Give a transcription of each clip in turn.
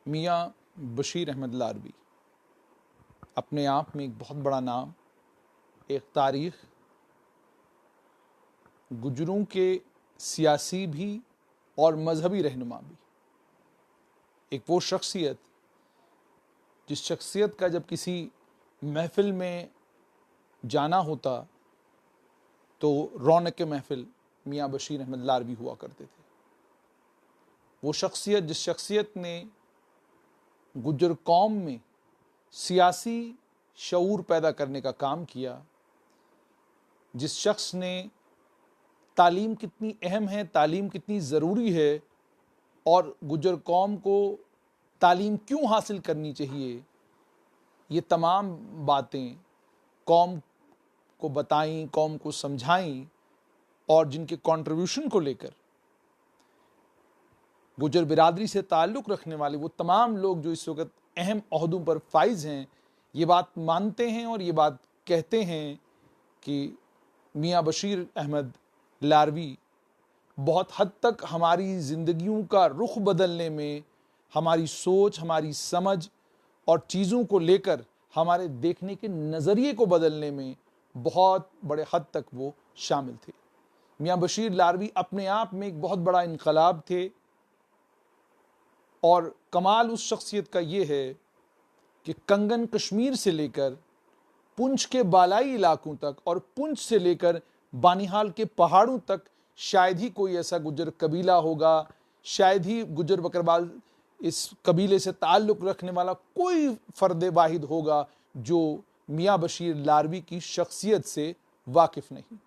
मियाँ बशीर अहमद लारवी अपने आप में एक बहुत बड़ा नाम, एक तारीख, गुजरों के सियासी भी और मजहबी रहनुमा भी। एक वो शख्सियत जिस शख्सियत का जब किसी महफिल में जाना होता तो रौनक महफिल मियाँ बशीर अहमद लारवी हुआ करते थे। वो शख्सियत जिस शख्सियत ने गुज्जर कौम में सियासी शऊर पैदा करने का काम किया, जिस शख्स ने तालीम कितनी अहम है, तालीम कितनी ज़रूरी है और गुज्जर कौम को तालीम क्यों हासिल करनी चाहिए, ये तमाम बातें कौम को बताईं, कौम को समझाईं और जिनके कंट्रीब्यूशन को लेकर गुज्जर बिरादरी से ताल्लुक़ रखने वाले वो तमाम लोग जो इस वक्त अहम ओहदों पर फाइज हैं, ये बात मानते हैं और ये बात कहते हैं कि मियाँ बशीर अहमद लारवी बहुत हद तक हमारी ज़िंदगियों का रुख बदलने में, हमारी सोच, हमारी समझ और चीज़ों को लेकर हमारे देखने के नज़रिए को बदलने में बहुत बड़े हद तक वो शामिल थे। मियाँ बशीर लारवी अपने आप में एक बहुत बड़ा इनकलाब थे और कमाल उस शख्सियत का ये है कि कंगन कश्मीर से लेकर पुंछ के बालाई इलाकों तक और पुंछ से लेकर बानिहाल के पहाड़ों तक शायद ही कोई ऐसा गुज्जर कबीला होगा, शायद ही गुज्जर बकरवाल इस कबीले से ताल्लुक़ रखने वाला कोई फ़र्द वाहिद होगा जो मियाँ बशीर लारवी की शख्सियत से वाकिफ़ नहीं।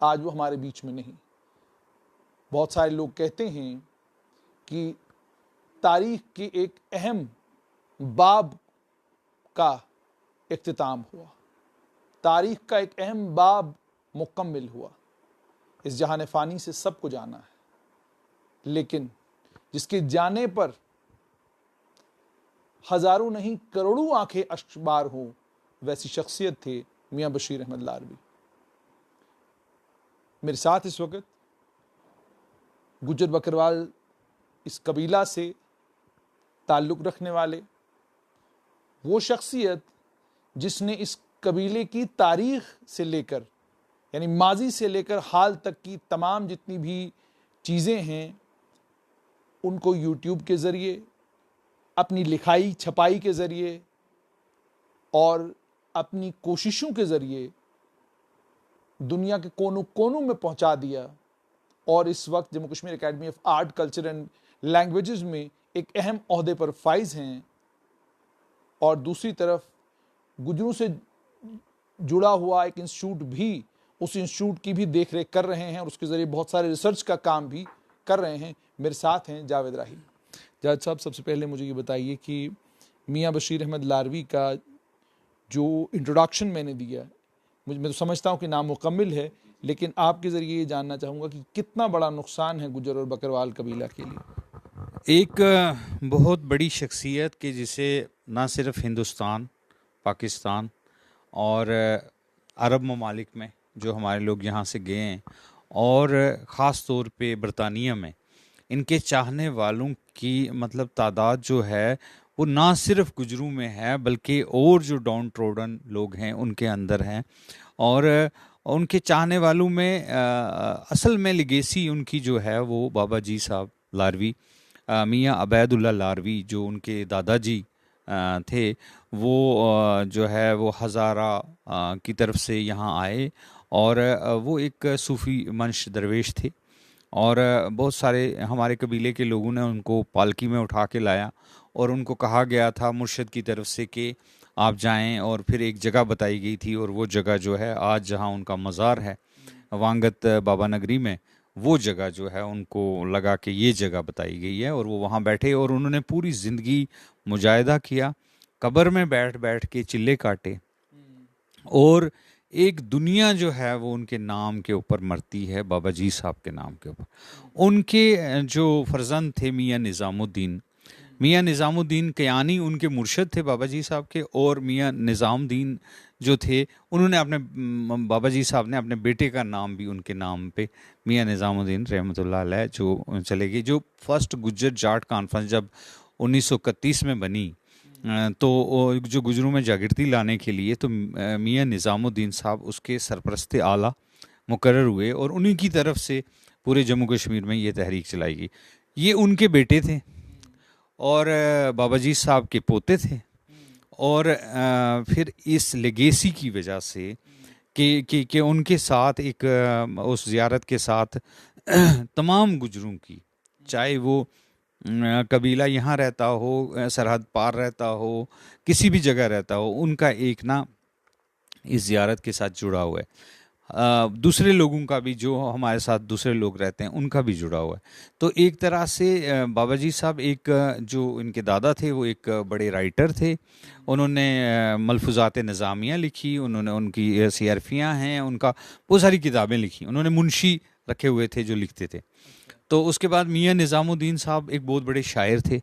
आज वो हमारे बीच में नहीं। बहुत सारे लोग कहते हैं कि तारीख़ के एक अहम बाब का इख्तिताम हुआ, तारीख़ का एक अहम बाब मुकम्मिल हुआ। इस जहान फ़ानी से सबको जाना है, लेकिन जिसके जाने पर हज़ारों नहीं करोड़ों आंखें अश्कबार हों, वैसी शख्सियत थे मियाँ बशीर अहमद लारवी। मेरे साथ इस वक्त गुज्जर बकरवाल इस कबीला से ताल्लुक़ रखने वाले वो शख्सियत जिसने इस कबीले की तारीख़ से लेकर यानी माजी से लेकर हाल तक की तमाम जितनी भी चीज़ें हैं उनको यूट्यूब के ज़रिए, अपनी लिखाई छपाई के ज़रिए और अपनी कोशिशों के ज़रिए दुनिया के कोनों कोनों में पहुंचा दिया और इस वक्त Jammu Kashmir academy of art, culture and languages में एक अहम ओहदे पर फाइज हैं। और दूसरी तरफ गुजरों से जुड़ा हुआ एक इंस्टीट्यूट भी, उस इंस्टीट्यूट की भी देख रेख कर रहे हैं और उसके ज़रिए बहुत सारे रिसर्च का काम भी कर रहे हैं। मेरे साथ हैं जावेद राही। जावेद साहब, सबसे पहले मुझे ये बताइए कि मियाँ बशीर अहमद लारवी का जो इंट्रोडक्शन मैंने दिया, मैं तो समझता हूँ कि नामुकम्मिल है, लेकिन आपके ज़रिए ये जानना चाहूँगा कि कितना बड़ा नुकसान है गुज्जर और बकरवाल कबीला के लिए। एक बहुत बड़ी शख्सियत कि जिसे ना सिर्फ हिंदुस्तान, पाकिस्तान और अरब ममालिक में जो हमारे लोग यहाँ से गए हैं और ख़ास तौर पे बरतानिया में इनके चाहने वालों की मतलब तादाद जो है वो ना सिर्फ गुजरों में है बल्कि और जो डाउन ट्रोडन लोग हैं उनके अंदर हैं। और उनके चाहने वालों में असल में लिगेसी उनकी जो है वो बाबा जी साहब लारवी, मियाँ अबैदुल्ला लारवी जो उनके दादाजी थे, वो जो है वो हज़ारा की तरफ से यहाँ आए और वो एक सूफ़ी मंश दरवेश थे और बहुत सारे हमारे कबीले के लोगों ने उनको पालकी में उठा के लाया और उनको कहा गया था मुर्शिद की तरफ से कि आप जाएं, और फिर एक जगह बताई गई थी और वो जगह जो है आज जहां उनका मज़ार है वांगत बाबा नगरी में, वो जगह जो है उनको लगा कि ये जगह बताई गई है और वो वहाँ बैठे और उन्होंने पूरी ज़िंदगी मुजाहिदा किया, कब्र में बैठ बैठ के चिल्ले काटे और एक दुनिया जो है वो उनके नाम के ऊपर मरती है, बाबा जी साहब के नाम के ऊपर। उनके जो फर्जंद थे मियाँ निज़ामुद्दीन कयानी उनके मुर्शद थे बाबा जी साहब के, और मियाँ निज़ामुद्दीन जो थे उन्होंने अपने बाबा जी साहब ने अपने बेटे का नाम भी उनके नाम पे मियाँ निज़ामुद्दीन रहमतुल्लाह अलैह जो चले गए। जो फर्स्ट गुज्जर जाट कॉन्फ्रेंस जब 1931 में बनी, तो जो गुजरों में जागृति लाने के लिए तो मियाँ निज़ामुद्दीन साहब उसके सरपरस्त आला मुकर्रर हुए और उन्हीं की तरफ से पूरे जम्मू कश्मीर में ये तहरीक चलाई गई। ये उनके बेटे थे और बाबा जी साहब के पोते थे। और फिर इस लेगेसी की वजह से कि उनके साथ एक उस ज़ियारत के साथ तमाम गुजरों की, चाहे वो कबीला यहाँ रहता हो, सरहद पार रहता हो, किसी भी जगह रहता हो, उनका एक ना इस ज़ियारत के साथ जुड़ा हुआ है। दूसरे लोगों का भी, जो हमारे साथ दूसरे लोग रहते हैं, उनका भी जुड़ा हुआ है। तो एक तरह से बाबा जी साहब, एक जो इनके दादा थे वो एक बड़े राइटर थे। उन्होंने मलफूज़ात निज़ामिया लिखी, उन्होंने उनकी सीआरफियाँ हैं, उनका बहुत सारी किताबें लिखी। उन्होंने मुंशी रखे हुए थे जो लिखते थे। तो उसके बाद मियाँ निज़ामुद्दीन साहब एक बहुत बड़े शायर थे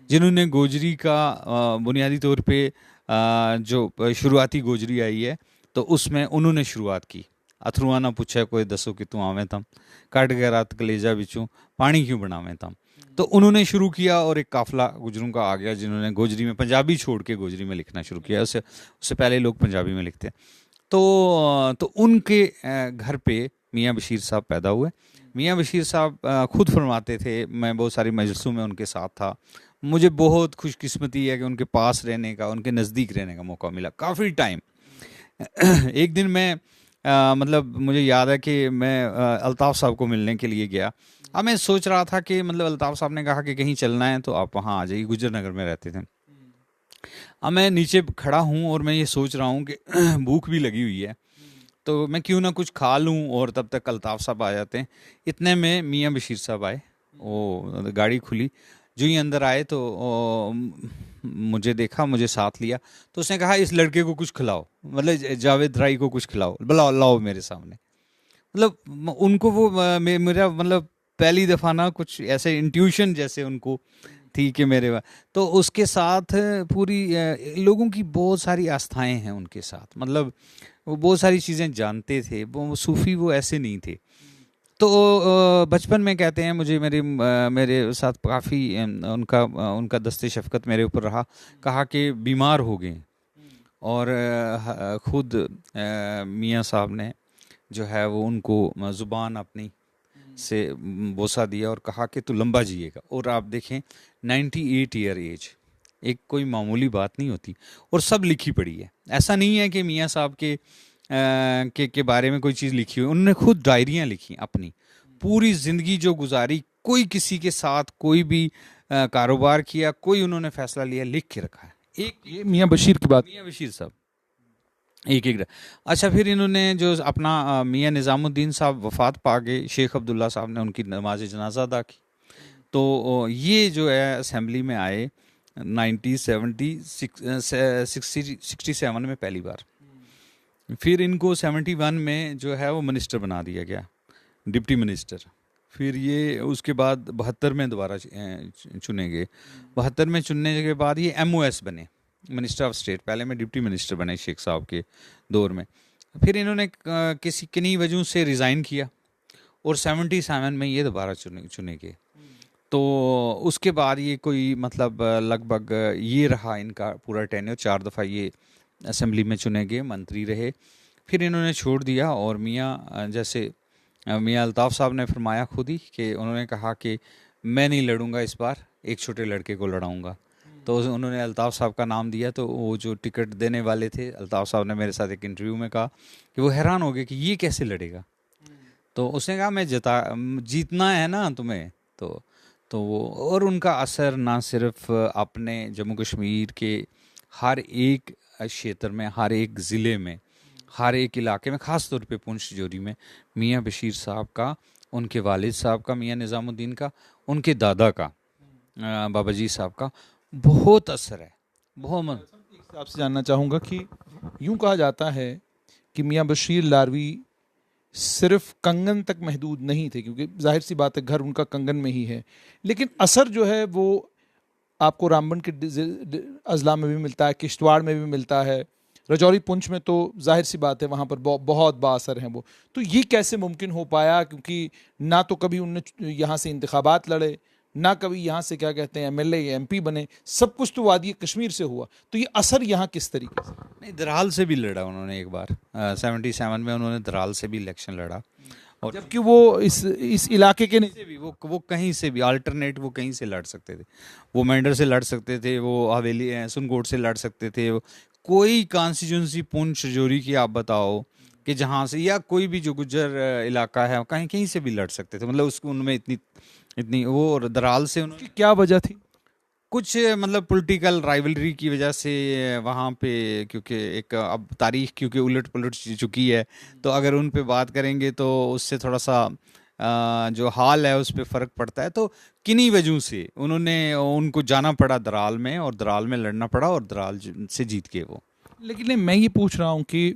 जिन्होंने गोजरी का बुनियादी तौर पे जो शुरुआती गोजरी आई है तो उसमें उन्होंने शुरुआत की। अथरुआ ना पूछे कोई दसो कि तू आवें तम, कट गया रात कलेजा बिचों पानी क्यों बनावें तम। तो उन्होंने शुरू किया और एक काफिला गुजरों का आ गया जिन्होंने गोजरी में, पंजाबी छोड़ के गोजरी में लिखना शुरू किया। उससे पहले लोग पंजाबी में लिखते। तो उनके घर पे मियाँ बशीर साहब पैदा हुए। मियाँ बशीर साहब खुद फरमाते थे, मैं बहुत सारी मजलिसों में उनके साथ था, मुझे बहुत खुशकिस्मती है कि उनके पास रहने का, उनके नज़दीक रहने का मौका मिला काफ़ी टाइम। एक दिन मैं मतलब मुझे याद है कि मैं अल्ताफ़ साहब को मिलने के लिए गया। अब मैं सोच रहा था कि मतलब अल्ताफ़ साहब ने कहा कि कहीं चलना है तो आप वहाँ आ जाइए, गुजर नगर में रहते थे। अब मैं नीचे खड़ा हूँ और मैं ये सोच रहा हूँ कि भूख भी लगी हुई है तो मैं क्यों ना कुछ खा लूँ, और तब तक अल्ताफ़ साहब आ जाते हैं। इतने में मियाँ बशीर साहब आए, वो गाड़ी खुली, जो ही अंदर आए तो मुझे देखा, मुझे साथ लिया, तो उसने कहा इस लड़के को कुछ खिलाओ, मतलब जावेद राई को कुछ खिलाओ, बुलाओ लाओ मेरे सामने। मतलब उनको वो मेरा मतलब पहली दफ़ा ना कुछ ऐसे इंट्यूशन जैसे उनको थी कि मेरे, तो उसके साथ पूरी लोगों की बहुत सारी आस्थाएं हैं उनके साथ, मतलब वो बहुत सारी चीज़ें जानते थे। वो सूफ़ी वो ऐसे नहीं थे। तो बचपन में कहते हैं मुझे मेरे साथ काफ़ी उनका दस्ते शफ़क़त मेरे ऊपर रहा। कहा कि बीमार हो गए और ख़ुद मियाँ साहब ने जो है वो उनको ज़ुबान अपनी से बोसा दिया और कहा कि तू लंबा जिएगा। और आप देखें 98 ईयर एज एक कोई मामूली बात नहीं होती, और सब लिखी पड़ी है। ऐसा नहीं है कि मियाँ साहब के बारे में कोई चीज़ लिखी हुई, उन्होंने खुद डायरियाँ लिखी अपनी, पूरी ज़िंदगी जो गुजारी, कोई किसी के साथ कोई भी कारोबार किया, कोई उन्होंने फैसला लिया, लिख के रखा है। एक ये मियाँ बशीर की बात, मियाँ बशीर साहब एक अच्छा, फिर इन्होंने जो अपना मियाँ निज़ामुद्दीन साहब वफ़ात पा गए, शेख अब्दुल्ला साहब ने उनकी नमाज जनाजा अदा की। तो ये जो है असेंबली में आए 1967 में पहली बार। फिर इनको 71 में जो है वो मिनिस्टर बना दिया गया, डिप्टी मिनिस्टर। फिर ये उसके बाद 72 में दोबारा चुने गए। 72 में चुनने के बाद ये MOS बने, मिनिस्टर ऑफ स्टेट। पहले में डिप्टी मिनिस्टर बने शेख साहब के दौर में। फिर इन्होंने किन्हीं वजहों से रिज़ाइन किया और 77 में ये दोबारा चुने गए। तो उसके बाद ये कोई मतलब लगभग ये रहा इनका पूरा टेन्योर, 4 दफ़ा ये असेंबली में चुने गए, मंत्री रहे। फिर इन्होंने छोड़ दिया और मियाँ जैसे मियाँ अल्ताफ़ साहब ने फरमाया खुद ही कि उन्होंने कहा कि मैं नहीं लड़ूंगा इस बार, एक छोटे लड़के को लड़ाऊंगा। तो उन्होंने अल्ताफ़ साहब का नाम दिया। तो वो जो टिकट देने वाले थे, अल्ताफ़ साहब ने मेरे साथ एक इंटरव्यू में कहा कि वो हैरान हो गए कि ये कैसे लड़ेगा। तो उसने कहा मैं जीतना है ना तुम्हें। तो वो, और उनका असर ना सिर्फ अपने जम्मू कश्मीर के हर एक क्षेत्र में, हर एक ज़िले में, हर एक इलाके में, ख़ास तौर पे पुंछ जोरी में मियाँ बशीर साहब का, उनके वालिद साहब का मियाँ निज़ामुद्दीन का, उनके दादा का बाबा जी साहब का बहुत असर है। बहुत आपसे जानना चाहूँगा कि यूँ कहा जाता है कि मियाँ बशीर लारवी सिर्फ कंगन तक महदूद नहीं थे, क्योंकि जाहिर सी बात है घर उनका कंगन में ही है, लेकिन असर जो है वो आपको रामबन के अजला में भी मिलता है, किश्तवाड़ में भी मिलता है, रजौरी पुंछ में तो जाहिर सी बात है वहाँ पर बहुत बाअसर हैं वो। तो ये कैसे मुमकिन हो पाया, क्योंकि ना तो कभी उनने यहाँ से इंतखाबात लड़े, ना कभी यहाँ से क्या कहते हैं एमएलए या एमपी बने, सब कुछ तो वादी कश्मीर से हुआ। तो ये असर यहाँ किस तरीके से? नहीं, दराल से भी लड़ा उन्होंने एक बार, 77 में उन्होंने दराल से भी इलेक्शन लड़ा, और जबकि वो इस इलाके के नहीं से भी वो कहीं से भी अल्टरनेट वो कहीं से लड़ सकते थे। वो मेंढर से लड़ सकते थे, वो हवेली सुनकोट से लड़ सकते थे, कोई कॉन्स्टिट्यूंसी पुंछ जोरी की आप बताओ कि जहाँ से, या कोई भी जो गुज्जर इलाका है कहीं कहीं से भी लड़ सकते थे। मतलब उसको उनमें इतनी इतनी वो, और दराल से उन्होंने क्या वजह थी? कुछ मतलब पॉलिटिकल राइवलरी की वजह से वहाँ पे, क्योंकि एक अब तारीख क्योंकि उलट पुलट चुकी है, तो अगर उन पे बात करेंगे तो उससे थोड़ा सा जो हाल है उस पर फ़र्क पड़ता है। तो किन्हीं वजहों से उनको जाना पड़ा दराल में, और दराल में लड़ना पड़ा, और दराल से जीत के वो। लेकिन नहीं, मैं ये पूछ रहा हूँ कि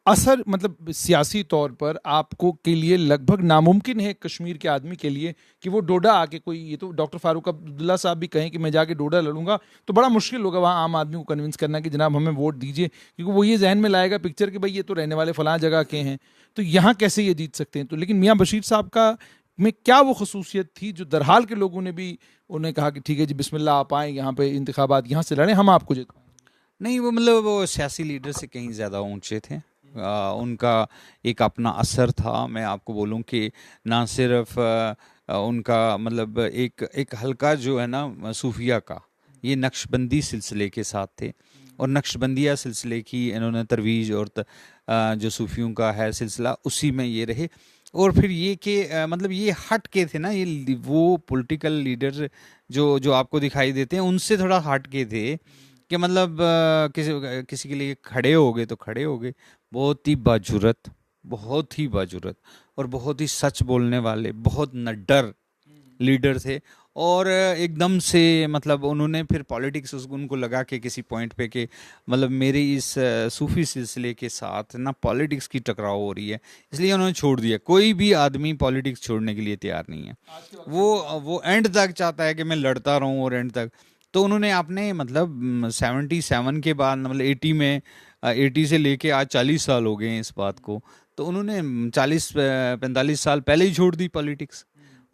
असर मतलब सियासी तौर पर आपको के लिए लगभग नामुमकिन है कश्मीर के आदमी के लिए कि वो डोडा आके कोई, ये तो डॉक्टर फारूक अब्दुल्ला साहब भी कहें कि मैं जाके डोडा लड़ूंगा, तो बड़ा मुश्किल होगा वहाँ आम आदमी को कन्विंस करना कि जनाब हमें वोट दीजिए, क्योंकि वो ये जहन में लाएगा पिक्चर कि भाई ये तो रहने वाले फलां जगह के हैं, तो यहाँ कैसे ये जीत सकते हैं। तो लेकिन मियाँ बशीर साहब का में क्या वो खसूसियत थी जो दरहाल के लोगों ने भी उन्हें कहा कि ठीक है जी बिस्मिल्लाह आप आएँ यहाँ पे इंतखाबात यहाँ से लड़ें, हम आपको जितवाएं? नहीं, वो मतलब वो सियासी लीडर से कहीं ज़्यादा ऊंचे थे। उनका एक अपना असर था। मैं आपको बोलूं कि ना सिर्फ उनका मतलब एक एक हल्का जो है ना सूफिया का, ये नक्शबंदी सिलसिले के साथ थे, और नक्शबंदिया सिलसिले की इन्होंने तरवीज, और जो सूफियों का है सिलसिला उसी में ये रहे। और फिर ये कि मतलब ये हट के थे ना, ये वो पॉलिटिकल लीडर जो जो आपको दिखाई देते हैं उनसे थोड़ा हट के थे, कि मतलब किसी के लिए खड़े हो गए तो खड़े हो गए। बहुत ही बाजुरत, बहुत ही बाजुरत, और बहुत ही सच बोलने वाले, बहुत नड्डर लीडर थे। और एकदम से मतलब उन्होंने फिर पॉलिटिक्स उनको लगा कि किसी पॉइंट पे कि मतलब मेरे इस सूफी सिलसिले के साथ ना पॉलिटिक्स की टकराव हो रही है, इसलिए उन्होंने छोड़ दिया। कोई भी आदमी पॉलिटिक्स छोड़ने के लिए तैयार नहीं है। वो एंड तक चाहता है कि मैं लड़ता रहूं, और एंड तक। तो उन्होंने अपने मतलब 77 के बाद मतलब 80 में 80 से लेके आज 40 साल हो गए हैं इस बात को, तो उन्होंने 40-45 साल पहले ही छोड़ दी पॉलिटिक्स,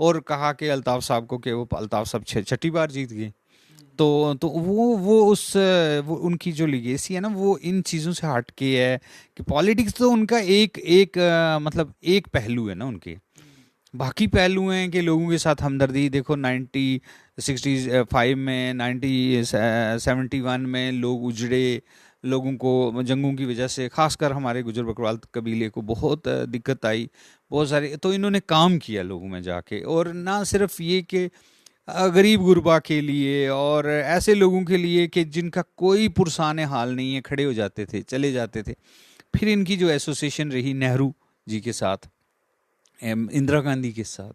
और कहा कि अल्ताफ साहब को कि वो अल्ताफ साहब छठी बार जीत गए। तो वो उनकी जो लिगेसी है ना, वो इन चीज़ों से हट के है कि पॉलिटिक्स तो उनका एक एक मतलब एक पहलू है ना उनके। बाकी पहलू हैं कि लोगों के साथ हमदर्दी। देखो 1965 में 1971 में लोग उजड़े, लोगों को जंगों की वजह से, खासकर हमारे गुजर बकरवाल कबीले को बहुत दिक्कत आई, बहुत सारे। तो इन्होंने काम किया लोगों में जाके, और ना सिर्फ ये कि गरीब गुरबा के लिए और ऐसे लोगों के लिए कि जिनका कोई पुरसाने हाल नहीं है, खड़े हो जाते थे, चले जाते थे। फिर इनकी जो एसोसिएशन रही नेहरू जी के साथ, इंदिरा गांधी के साथ,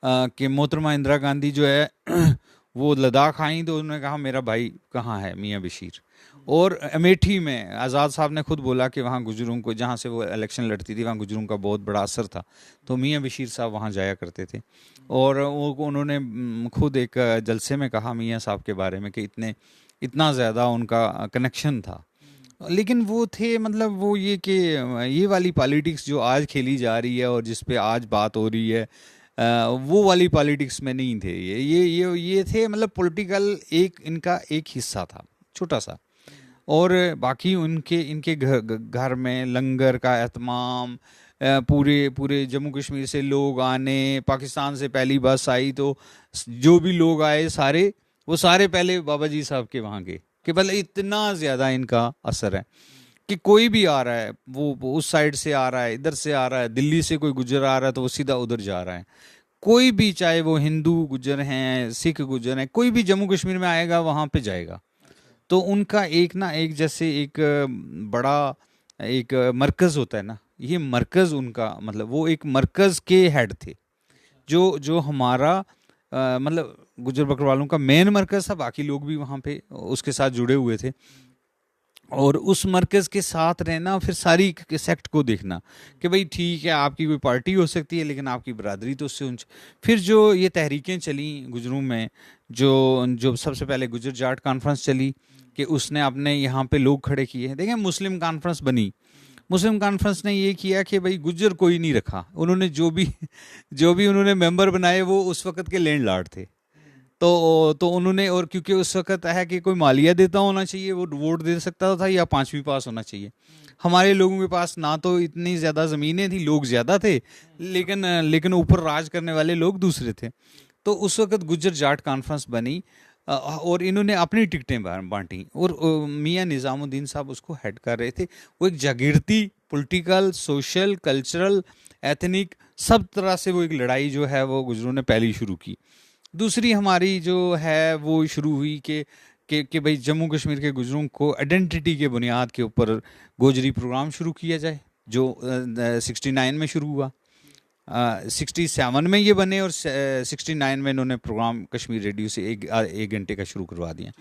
कि मोहतरमा इंदिरा गांधी जो है वो लद्दाख आई तो उन्होंने कहा मेरा भाई कहाँ है मियाँ बशीर। और अमेठी में आज़ाद साहब ने खुद बोला कि वहाँ गुजरों को, जहाँ से वो इलेक्शन लड़ती थी, वहाँ गुजरों का बहुत बड़ा असर था, तो मियाँ बशीर साहब वहाँ जाया करते थे। और वो उन्होंने खुद एक जलसे में कहा मियाँ साहब के बारे में कि इतना ज़्यादा उनका कनेक्शन था। लेकिन वो थे मतलब वो ये कि ये वाली पॉलिटिक्स जो आज खेली जा रही है और जिस पे आज बात हो रही है, वो वाली पॉलिटिक्स में नहीं थे। ये थे मतलब पॉलिटिकल एक इनका एक हिस्सा था छोटा सा। और बाकी इनके घर में लंगर का एहतमाम, पूरे जम्मू कश्मीर से लोग आने, पाकिस्तान से पहली बस आई तो जो भी लोग आए वो सारे पहले बाबा जी साहब के वहाँ गए, कि भले इतना ज़्यादा इनका असर है कि कोई भी आ रहा है वो उस साइड से आ रहा है, इधर से आ रहा है, दिल्ली से कोई गुज्जर आ रहा है तो वो सीधा उधर जा रहा है। कोई भी, चाहे वो हिंदू गुज्जर हैं, सिख गुज्जर हैं, कोई भी जम्मू कश्मीर में आएगा वहाँ पे जाएगा। तो उनका एक ना एक जैसे एक बड़ा एक मरकज़ होता है ना, ये मरकज़ उनका मतलब वो एक मरकज़ के हेड थे, जो हमारा मतलब गुज्जर बकरवालों का मेन मरकज़ था। बाकी लोग भी वहाँ पे उसके साथ जुड़े हुए थे, और उस मरकज़ के साथ रहना, फिर सारी सेक्ट को देखना कि भाई ठीक है आपकी कोई पार्टी हो सकती है लेकिन आपकी बरादरी तो उससे ऊंच। फिर जो ये तहरीकें चली गुजरों में, जो सबसे पहले गुजर जाट कॉन्फ्रेंस चली, कि उसने अपने यहाँ पे लोग खड़े किए। देखें मुस्लिम कॉन्फ्रेंस बनी, मुस्लिम कॉन्फ्रेंस ने ये किया कि भाई गुज्जर कोई नहीं रखा, उन्होंने जो भी उन्होंने मेंबर बनाए वो उस वक़्त के लैंडलॉर्ड थे, तो उन्होंने, और क्योंकि उस वक्त है कि कोई मालिया देता होना चाहिए, वो वोट दे सकता था, या 5वीं पास होना चाहिए। हमारे लोगों के पास ना तो इतनी ज़्यादा ज़मीनें थी, लोग ज़्यादा थे, लेकिन ऊपर राज करने वाले लोग दूसरे थे। तो उस वक्त गुज्जर जाट कॉन्फ्रेंस बनी, और इन्होंने अपनी टिकटें बांटी, और मियाँ निज़ामुद्दीन साहब उसको हेड कर रहे थे। वो एक जागृति, पॉलिटिकल, सोशल, कल्चरल, एथनिक, सब तरह से वो एक लड़ाई जो है वो गुजरों ने पहली शुरू की। दूसरी हमारी जो है वो शुरू हुई कि भाई जम्मू कश्मीर के गुजरों को आइडेंटिटी के बुनियाद के ऊपर गोजरी प्रोग्राम शुरू किया जाए, जो 69 में शुरू हुआ। 67 में ये बने, और 69 में इन्होंने प्रोग्राम कश्मीर रेडियो से एक घंटे का शुरू करवा दिया।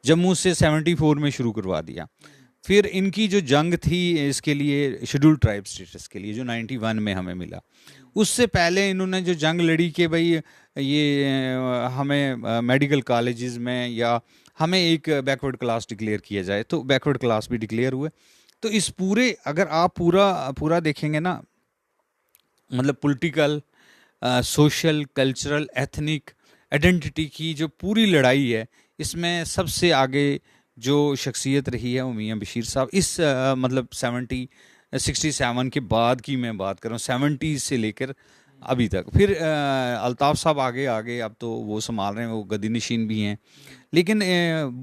जम्मू से 74 में शुरू करवा दिया। फिर इनकी जो जंग थी इसके लिए, शेड्यूल ट्राइब स्टेटस के लिए, जो 91 में हमें मिला, उससे पहले इन्होंने जो जंग लड़ी कि भाई ये हमें मेडिकल कॉलेजेस में या हमें एक बैकवर्ड क्लास डिक्लेयर किया जाए, तो बैकवर्ड क्लास भी डिक्लेयर हुए। तो इस पूरे, अगर आप पूरा देखेंगे ना, मतलब political, social, cultural, ethnic identity की जो पूरी लड़ाई है, इसमें सबसे आगे जो शख्सियत रही है वो मियाँ बशीर साहब। इस मतलब 67 के बाद की मैं बात कर रहा हूँ, 70 से लेकर अभी तक। फिर अल्ताफ़ साहब आगे अब तो वो संभाल रहे हैं, वो गद्दी नशीन भी हैं। लेकिन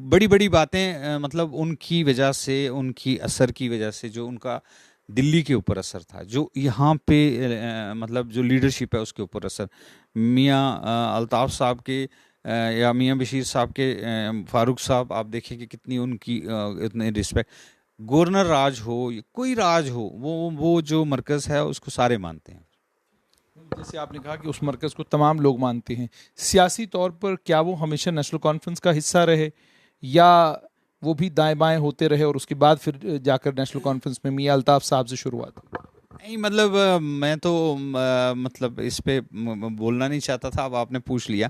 बड़ी बड़ी बातें, मतलब उनकी वजह से, उनकी असर की वजह से, जो उनका दिल्ली के ऊपर असर था, जो यहाँ पे मतलब जो लीडरशिप है उसके ऊपर असर, मियाँ अल्ताफ़ साहब के या मियाँ बशीर साहब के, फारूक साहब, आप देखें कि कितनी उनकी इतने रिस्पेक्ट। गवर्नर राज हो, कोई राज हो, वो जो मरकज़ है उसको सारे मानते हैं। जैसे आपने कहा कि उस मरकज़ को तमाम लोग मानते हैं, सियासी तौर पर क्या वो हमेशा नेशनल कॉन्फ्रेंस का हिस्सा रहे, या वो भी दाएं बाएं होते रहे और उसके बाद फिर जाकर नेशनल कॉन्फ्रेंस में मियाँ अल्ताफ़ साहब से शुरुआत हुई? नहीं, मतलब मैं तो मतलब इस पे बोलना नहीं चाहता था, अब आपने पूछ लिया।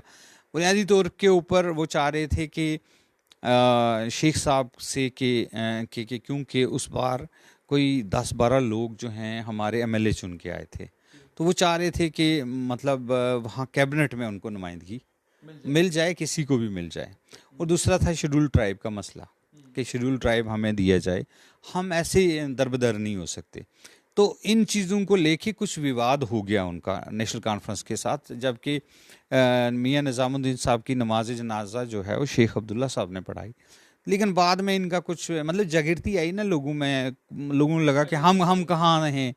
बुनियादी तौर के ऊपर वो चाह रहे थे कि शेख साहब से कि क्योंकि उस बार कोई 10-12 लोग जो हैं हमारे एमएलए चुन के आए थे, तो वो चाह रहे थे कि मतलब वहाँ कैबिनेट में उनको नुमाइंदगी मिल जाए, किसी को भी मिल जाए। और दूसरा था शेड्यूल ट्राइब का मसला, कि शेड्यूल ट्राइब हमें दिया जाए, हम ऐसे दरबदर नहीं हो सकते। तो इन चीज़ों को लेके कुछ विवाद हो गया उनका नेशनल कॉन्फ्रेंस के साथ, जबकि मियाँ निज़ामुद्दीन साहब की नमाज जनाजा जो है वो शेख अब्दुल्ला साहब ने पढ़ाई। लेकिन बाद में इनका कुछ मतलब जागृति आई ना लोगों में, लोगों को लगा कि हम कहाँ हैं,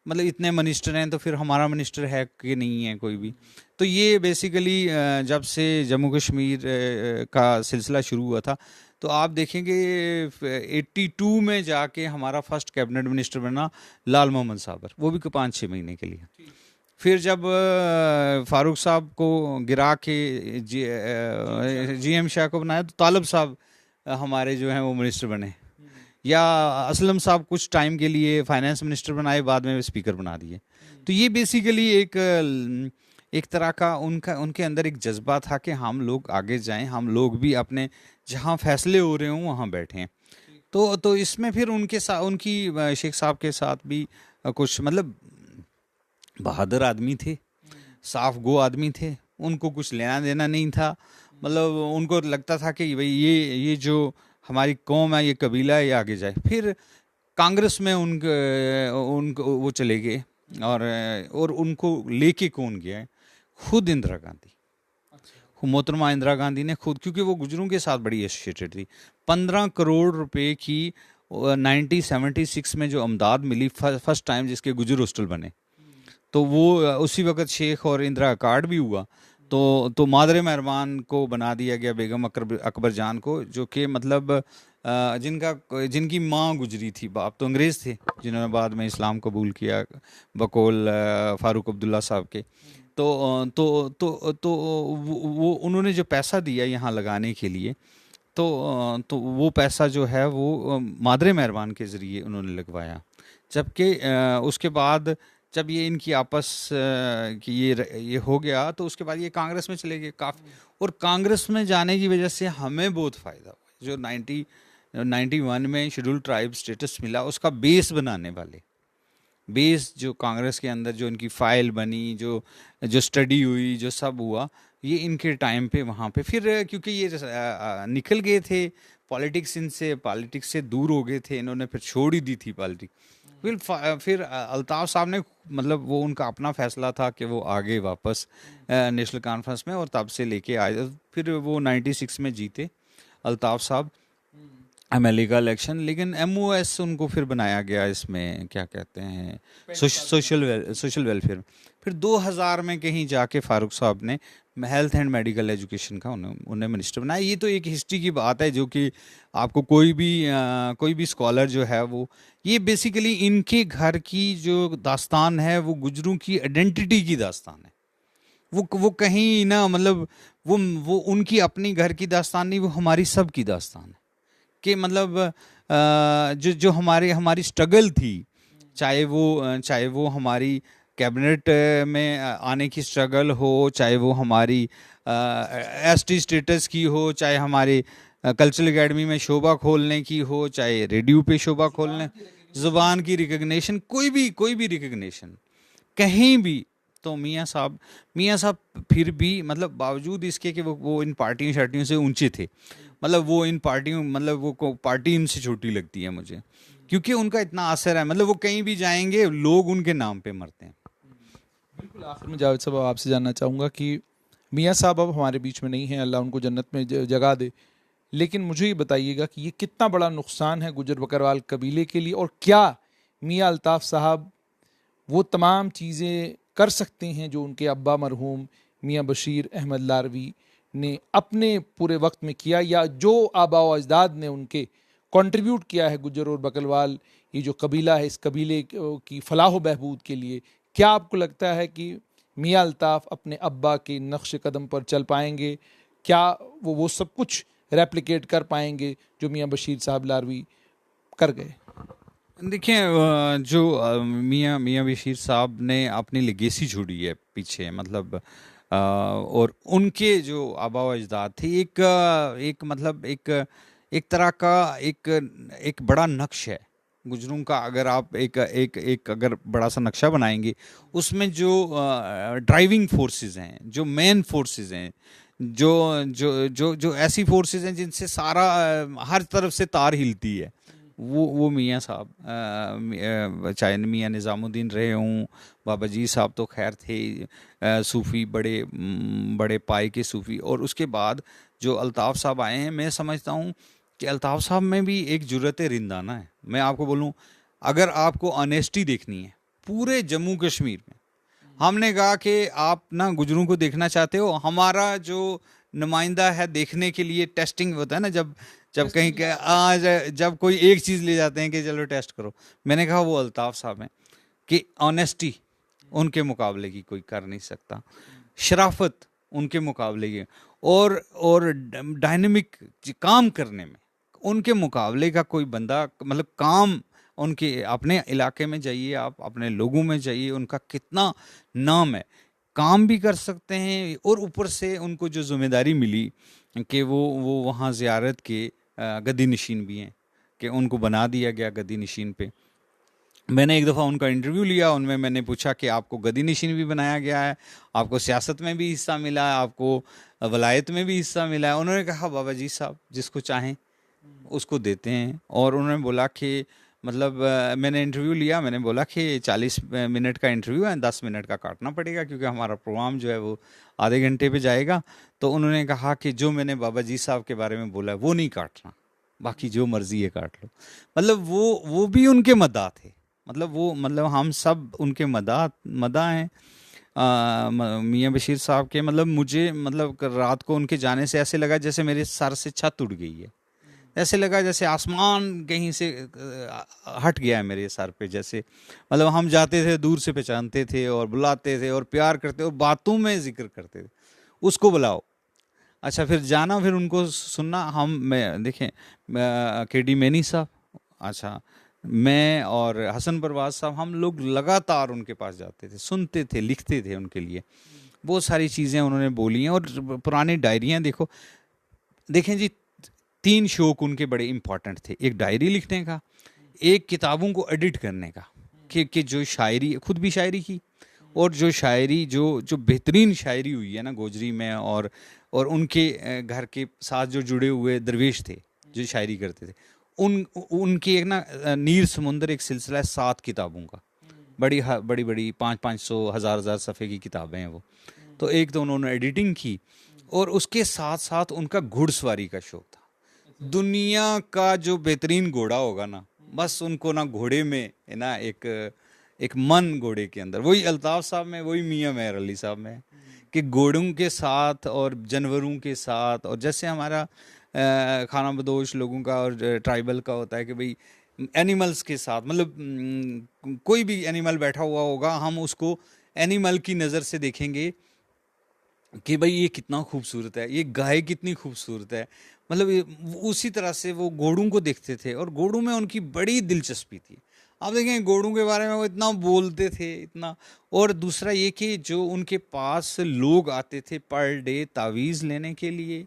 मतलब इतने मिनिस्टर हैं तो फिर हमारा मिनिस्टर है कि नहीं है कोई भी। तो ये बेसिकली जब से जम्मू कश्मीर का सिलसिला शुरू हुआ था, तो आप देखेंगे 82 में जाके हमारा फर्स्ट कैबिनेट मिनिस्टर बना लाल मोहम्मद साबर, वो भी 5-6 महीने के लिए। फिर जब फारूक साहब को गिरा के GM शाह को बनाया, तो तालब साहब हमारे जो हैं वो मिनिस्टर बने। या असलम साहब कुछ टाइम के लिए फाइनेंस मिनिस्टर बनाए, बाद में स्पीकर बना दिए। तो ये बेसिकली एक तरह का उनके अंदर एक जज्बा था कि हम लोग आगे जाएं, हम लोग भी अपने जहां फैसले हो रहे हों वहां बैठें। तो इसमें फिर उनके साथ, उनकी शेख साहब के साथ भी कुछ, मतलब बहादुर आदमी थे, साफ गो आदमी थे, उनको कुछ लेना देना नहीं था। मतलब उनको लगता था कि भाई ये जो हमारी कौम है, ये कबीला है, ये आगे जाए। फिर कांग्रेस में उनको वो चले गए, और उनको लेके कौन गया है? खुद इंदिरा गांधी। मोहतरमा इंदिरा गांधी ने खुद, क्योंकि वो गुजरों के साथ बड़ी एसोसिएटेड थी। 15 करोड़ रुपए की 1976 में जो अमदाद मिली फर्स्ट टाइम, जिसके गुजर हॉस्टल बने, तो वो उसी वक्त शेख और इंदिरा कार्ड भी हुआ। तो मादरे मेहरबान को बना दिया गया, बेगम अकबर जान को, जो कि मतलब जिनकी माँ गुजरी थी, बाप तो अंग्रेज़ थे, जिन्होंने बाद में इस्लाम कबूल किया बकौल फारूक अब्दुल्ला साहब के। तो वो उन्होंने जो पैसा दिया यहाँ लगाने के लिए, तो वो पैसा जो है वो मादरे मेहरबान के ज़रिए उन्होंने लगवाया। जबकि उसके बाद जब ये इनकी आपस की ये हो गया, तो उसके बाद ये कांग्रेस में चले गए काफ़ी। और कांग्रेस में जाने की वजह से हमें बहुत फ़ायदा हुआ। जो 91 में शेड्यूल ट्राइब स्टेटस मिला, उसका बेस बनाने वाले, बेस जो कांग्रेस के अंदर जो इनकी फाइल बनी, जो स्टडी हुई, जो सब हुआ, ये इनके टाइम पे वहाँ पे फिर क्योंकि ये निकल गए थे पॉलिटिक्स से दूर हो गए थे इन्होंने, फिर छोड़ ही दी थी पॉलिटिक्स। फिर अल्ताफ़ साहब ने मतलब वो उनका अपना फैसला था कि वो आगे वापस नेशनल कॉन्फ्रेंस में, और तब से लेके आए। फिर वो 96 में जीते अल्ताफ़ साहब MLA का इलेक्शन, लेकिन MOS उनको फिर बनाया गया इसमें क्या कहते हैं सोशल वेलफेयर। फिर 2000 में कहीं जाके फारूक साहब ने हेल्थ एंड मेडिकल एजुकेशन का उन्हें मिनिस्टर बनाया। ये तो एक हिस्ट्री की बात है जो कि आपको कोई भी स्कॉलर जो है वो, ये बेसिकली इनके घर की जो दास्तान है वो गुजरों की आइडेंटिटी की दास्तान है। वो कहीं ना मतलब वो उनकी अपनी घर की दास्तान नहीं, वो हमारी सब की दास्तान है कि मतलब जो हमारी स्ट्रगल थी, चाहे वो हमारी कैबिनेट में आने की स्ट्रगल हो, चाहे वो हमारी ST स्टेटस की हो, चाहे हमारे कल्चरल एकेडमी में शोभा खोलने की हो, चाहे रेडियो पे शोभा खोलने, ज़ुबान की रिकग्निशन, कोई भी रिकग्निशन कहीं भी, तो मियाँ साहब फिर भी मतलब बावजूद इसके कि वो इन पार्टियों शार्टियों से ऊंचे थे, मतलब वो इन पार्टियों मतलब वो पार्टी इनसे छोटी लगती है मुझे, क्योंकि उनका इतना असर है, मतलब वो कहीं भी जाएंगे लोग उनके नाम पे मरते हैं। बिल्कुल, आखिर में जावेद साहब आपसे जानना चाहूँगा कि मियाँ साहब अब हमारे बीच में नहीं हैं, अल्लाह उनको जन्नत में जगह दे, लेकिन मुझे ये बताइएगा कि ये कितना बड़ा नुकसान है गुजर बकरवाल कबीले के लिए, और क्या मियाँ अल्ताफ़ साहब वो तमाम चीज़ें कर सकते हैं जो उनके अब्बा मरहूम मियाँ बशीर अहमद लारवी ने अपने पूरे वक्त में किया, या जो आबा व अजदाद ने उनके कंट्रीब्यूट किया है गुजर और बकरवाल ये जो कबीला है, इस कबीले की फलाह बहबूद के लिए। क्या आपको लगता है कि मियाँ अल्ताफ़ अपने अब्बा के नक्श कदम पर चल पाएंगे? क्या वो सब कुछ रेप्लिकेट कर पाएंगे जो मियाँ बशीर साहब लारवी कर गए? देखिए, जो मियाँ बशीर साहब ने अपनी लेगेसी छोड़ी है पीछे, मतलब और उनके जो आबा व अजदाद थे, एक मतलब एक तरह का एक बड़ा नक्श है गुजरों का। अगर आप एक अगर बड़ा सा नक्शा बनाएंगे, उसमें जो ड्राइविंग फोर्सेस हैं, जो मेन फोर्सेस हैं, जो जो जो जो ऐसी फोर्सेस हैं जिनसे सारा हर तरफ से तार हिलती है, वो मियाँ साहब, चाहे मियाँ निज़ामुद्दीन रहे हों, बाबा जी साहब तो खैर थे सूफ़ी, बड़े पाए के सूफ़ी, और उसके बाद जो अल्ताफ़ साहब आए हैं, मैं समझता हूँ कि अल्ताफ़ साहब में भी एक जुर्रत रिंदाना है। मैं आपको बोलूँ, अगर आपको ऑनेस्टी देखनी है पूरे जम्मू कश्मीर में, हमने कहा कि आप ना गुजरों को देखना चाहते हो, हमारा जो नुमाइंदा है देखने के लिए, टेस्टिंग होता है ना, जब कहीं जब कोई एक चीज़ ले जाते हैं कि चलो टेस्ट करो, मैंने कहा वो अल्ताफ़ साहब हैं कि ऑनेस्टी उनके मुकाबले की कोई कर नहीं सकता, शराफत उनके मुकाबले की, और डायनेमिक काम करने में उनके मुकाबले का कोई बंदा, मतलब काम उनके अपने इलाके में जाइए, आप अपने लोगों में जाइए, उनका कितना नाम है, काम भी कर सकते हैं, और ऊपर से उनको जो जिम्मेदारी मिली कि वो वहाँ ज़ियारत के गद्दी नशीन भी हैं, कि उनको बना दिया गया गद्दी नशीन पे। मैंने एक दफ़ा उनका इंटरव्यू लिया, उनमें मैंने पूछा कि आपको गद्दी नशीन भी बनाया गया है, आपको सियासत में भी हिस्सा मिला है, आपको वलायत में भी हिस्सा मिला है। उन्होंने कहा बाबा जी साहब जिसको चाहें उसको देते हैं। और उन्होंने बोला कि मतलब मैंने इंटरव्यू लिया, मैंने बोला कि 40 मिनट का इंटरव्यू है, 10 मिनट का काटना पड़ेगा क्योंकि हमारा प्रोग्राम जो है वो आधे घंटे पे जाएगा। तो उन्होंने कहा कि जो मैंने बाबा जी साहब के बारे में बोला है वो नहीं काटना, बाकी जो मर्जी है काट लो। मतलब वो भी उनके मदा थे, मतलब हम सब उनके मदा हैं मियाँ बशीर साहब के। मतलब मुझे मतलब रात को उनके जाने से ऐसे लगा जैसे मेरे सर से छत उड़ गई है, ऐसे लगा जैसे आसमान कहीं से हट गया है मेरे सर पे। जैसे मतलब हम जाते थे, दूर से पहचानते थे और बुलाते थे और प्यार करते और बातों में जिक्र करते थे, उसको बुलाओ। अच्छा फिर जाना, फिर उनको सुनना। मैं देखें KD मैनी साहब, अच्छा मैं और हसन परवाज साहब, हम लोग लगातार उनके पास जाते थे, सुनते थे, लिखते थे उनके लिए। बहुत सारी चीज़ें उन्होंने बोली हैं और पुरानी डायरियाँ देखें जी, 3 शौक उनके बड़े इंपॉर्टेंट थे, एक डायरी लिखने का, एक किताबों को एडिट करने का, कि जो शायरी, खुद भी शायरी की और जो शायरी जो बेहतरीन शायरी हुई है ना गोजरी में, और उनके घर के साथ जो जुड़े हुए दरवेश थे जो शायरी करते थे, उनकी एक ना नीर समुंदर एक सिलसिला है 7 किताबों का, बड़ी बड़ी 500 1000 सफ़े की किताबें हैं वो। तो एक तो उन्होंने एडिटिंग की, और उसके साथ साथ उनका घुड़सवारी का शौक था। दुनिया का जो बेहतरीन घोड़ा होगा ना, बस उनको ना घोड़े में है ना एक मन घोड़े के अंदर, वही अल्ताफ साहब में, वही मियां मेहर अली साहब में, कि घोड़ों के साथ और जानवरों के साथ, और जैसे हमारा खाना बदोश लोगों का और ट्राइबल का होता है कि भाई एनिमल्स के साथ, मतलब कोई भी एनिमल बैठा हुआ होगा, हम उसको एनिमल की नज़र से देखेंगे कि भाई ये कितना खूबसूरत है, ये गाय कितनी खूबसूरत है, मतलब उसी तरह से वो घोड़ों को देखते थे, और घोड़ों में उनकी बड़ी दिलचस्पी थी। आप देखें घोड़ों के बारे में वो इतना बोलते थे, इतना। और दूसरा ये कि जो उनके पास लोग आते थे पर डे तावीज़ लेने के लिए,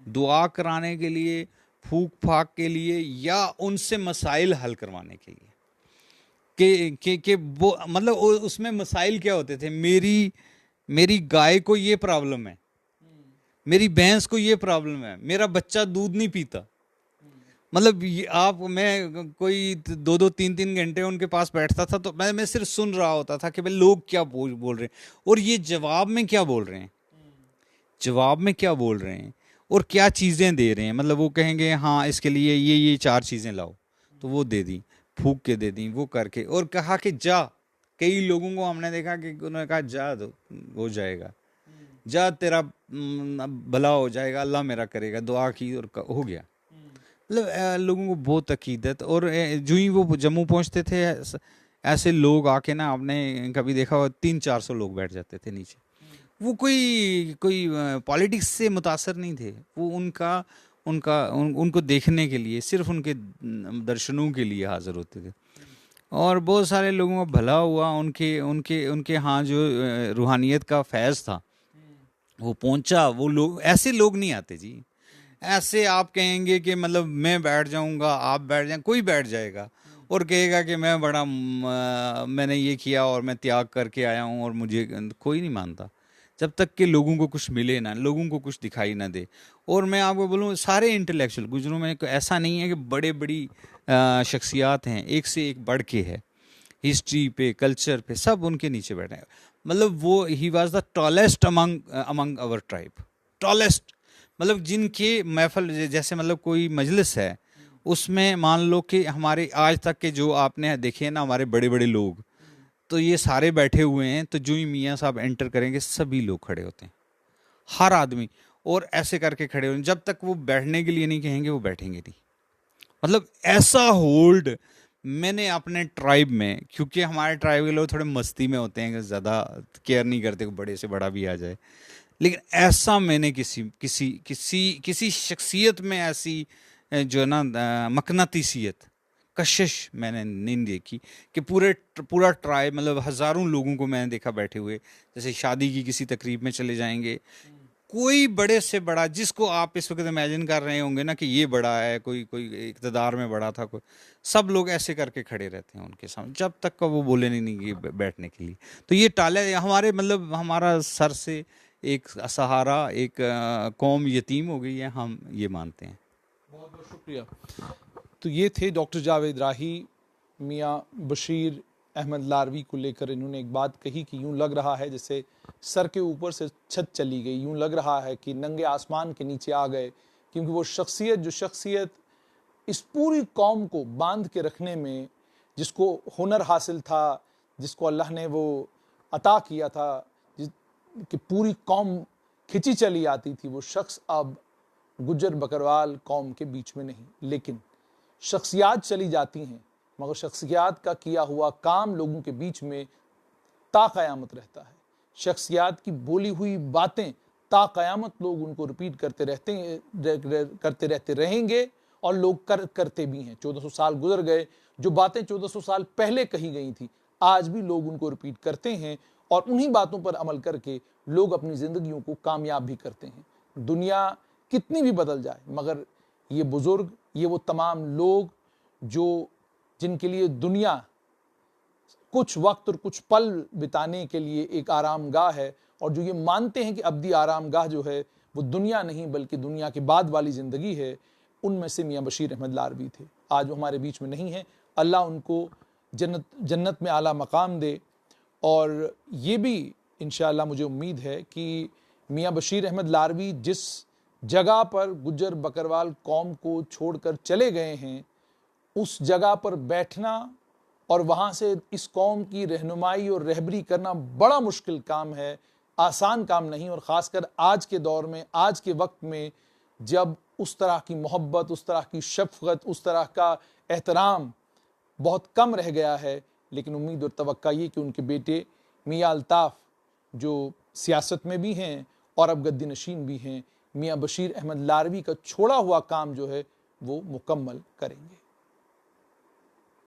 दुआ कराने के लिए, फूक फाक के लिए, या उनसे मसाइल हल करवाने के लिए, कि वो मतलब उसमें मसाइल क्या होते थे, मेरी गाय को ये प्रॉब्लम है, मेरी भैंस को ये प्रॉब्लम है, मेरा बच्चा दूध नहीं पीता। मतलब मैं कोई 2-3 घंटे उनके पास बैठता था, तो मैं सिर्फ सुन रहा होता था कि भाई लोग क्या बोल रहे हैं, और ये जवाब में क्या बोल रहे हैं, जवाब में क्या बोल रहे हैं, और क्या चीज़ें दे रहे हैं। मतलब वो कहेंगे हाँ इसके लिए ये 4 चीज़ें लाओ, तो वो दे दी, फूक के दे दी, वो करके, और कहा कि जा। कई लोगों को हमने देखा कि उन्होंने कहा जा तो हो जाएगा, जा तेरा भला हो जाएगा, अल्लाह मेरा करेगा, दुआ की और हो गया। मतलब लोगों को बहुत अकीदत। और जो ही वो जम्मू पहुंचते थे, ऐसे लोग आके ना, आपने कभी देखा हो 300-400 लोग बैठ जाते थे नीचे। वो कोई पॉलिटिक्स से मुतासर नहीं थे, वो उनको देखने के लिए, सिर्फ उनके दर्शनों के लिए हाजिर होते थे। और बहुत सारे लोगों का भला हुआ, उनके यहाँ जो रूहानियत का फैज़ था वो पहुंचा। वो लोग, ऐसे लोग नहीं आते जी, ऐसे आप कहेंगे कि मतलब मैं बैठ जाऊंगा, आप बैठ जाए, कोई बैठ जाएगा और कहेगा कि मैं मैंने ये किया और मैं त्याग करके आया हूँ, और मुझे कोई नहीं मानता जब तक कि लोगों को कुछ मिले ना, लोगों को कुछ दिखाई ना दे। और मैं आपको बोलूँ, सारे इंटेलेक्चुअल गुजरों में ऐसा नहीं है कि बड़ी शख्सियात हैं, एक से एक बढ़ के है, हिस्ट्री पे, कल्चर पे, सब उनके नीचे बैठे हैं। मतलब वो ही was the tallest among our tribe, tallest. मतलब जिनके महफल, जैसे मतलब कोई मजलिस है, उसमें मान लो कि हमारे आज तक के जो आपने देखे ना हमारे बड़े बड़े लोग, तो ये सारे बैठे हुए हैं, तो जो ही मियाँ साहब एंटर करेंगे सभी लोग खड़े होते हैं, हर आदमी, और ऐसे करके खड़े होंगे। जब तक वो बैठने के लिए नहीं कहेंगे वो बैठेंगे नहीं। मतलब ऐसा होल्ड मैंने अपने ट्राइब में, क्योंकि हमारे ट्राइब के लोग थोड़े मस्ती में होते हैं, ज़्यादा केयर नहीं करते, बड़े से बड़ा भी आ जाए, लेकिन ऐसा मैंने किसी शख्सियत में ऐसी जो है ना मकनातीसियत, कशिश मैंने नहीं देखी कि पूरा ट्राइब, मतलब हज़ारों लोगों को मैंने देखा बैठे हुए। जैसे शादी की किसी तकरीब में चले जाएंगे, कोई बड़े से बड़ा, जिसको आप इस वक्त इमेजिन कर रहे होंगे ना कि ये बड़ा है, कोई इक़्तिदार में बड़ा था, कोई, सब लोग ऐसे करके खड़े रहते हैं उनके सामने, जब तक का वो बोले नहीं कि बैठने के लिए। तो ये टाले हमारे, मतलब हमारा सर से एक सहारा, एक कौम यतीम हो गई है, हम ये मानते हैं। बहुत बहुत शुक्रिया। तो ये थे डॉक्टर जावेद राही, मियाँ बशीर अहमद लारवी को लेकर इन्होंने एक बात कही कि यूं लग रहा है जैसे सर के ऊपर से छत चली गई, यूं लग रहा है कि नंगे आसमान के नीचे आ गए, क्योंकि वो शख्सियत इस पूरी कौम को बांध के रखने में, जिसको हुनर हासिल था, जिसको अल्लाह ने वो अता किया था, कि पूरी कौम खिंची चली आती थी, वो शख्स अब गुज्जर बकरवाल कौम के बीच में नहीं। लेकिन शख्सियात चली जाती हैं, मगर शख्सियात का किया हुआ काम लोगों के बीच में ताक़यामत रहता है। शख्सियात की बोली हुई बातें ताक़यामत लोग उनको रिपीट करते रहते रहेंगे, और लोग करते भी हैं। 1400 साल गुजर गए, जो बातें 1400 साल पहले कही गई थी, आज भी लोग उनको रिपीट करते हैं, और उन्हीं बातों पर अमल करके लोग अपनी ज़िंदगियों को कामयाब भी करते हैं। दुनिया कितनी भी बदल जाए, मगर ये बुज़ुर्ग, ये वो तमाम लोग जिनके लिए दुनिया कुछ वक्त और कुछ पल बिताने के लिए एक आरामगाह है, और जो ये मानते हैं कि अब्दी आरामगाह जो है वो दुनिया नहीं बल्कि दुनिया के बाद वाली ज़िंदगी है, उनमें से मियाँ बशीर अहमद लारवी थे। आज वो हमारे बीच में नहीं है, अल्लाह उनको जन्नत में आला मकाम दे। और ये भी इंशाअल्लाह मुझे उम्मीद है कि मियाँ बशीर अहमद लारवी जिस जगह पर गुज्जर बकरवाल कौम को छोड़कर चले गए हैं, उस जगह पर बैठना और वहाँ से इस कौम की रहनुमाई और रहबरी करना बड़ा मुश्किल काम है, आसान काम नहीं। और ख़ासकर आज के दौर में, आज के वक्त में, जब उस तरह की मोहब्बत, उस तरह की शफ़क़त, उस तरह का एहतराम बहुत कम रह गया है। लेकिन उम्मीद और तवक्का ये कि उनके बेटे मियाँ अल्ताफ़ जो सियासत में भी हैं और अब गद्दी नशीन भी हैं, मियाँ बशीर अहमद लारवी का छोड़ा हुआ काम जो है वो मुकम्मल करेंगे।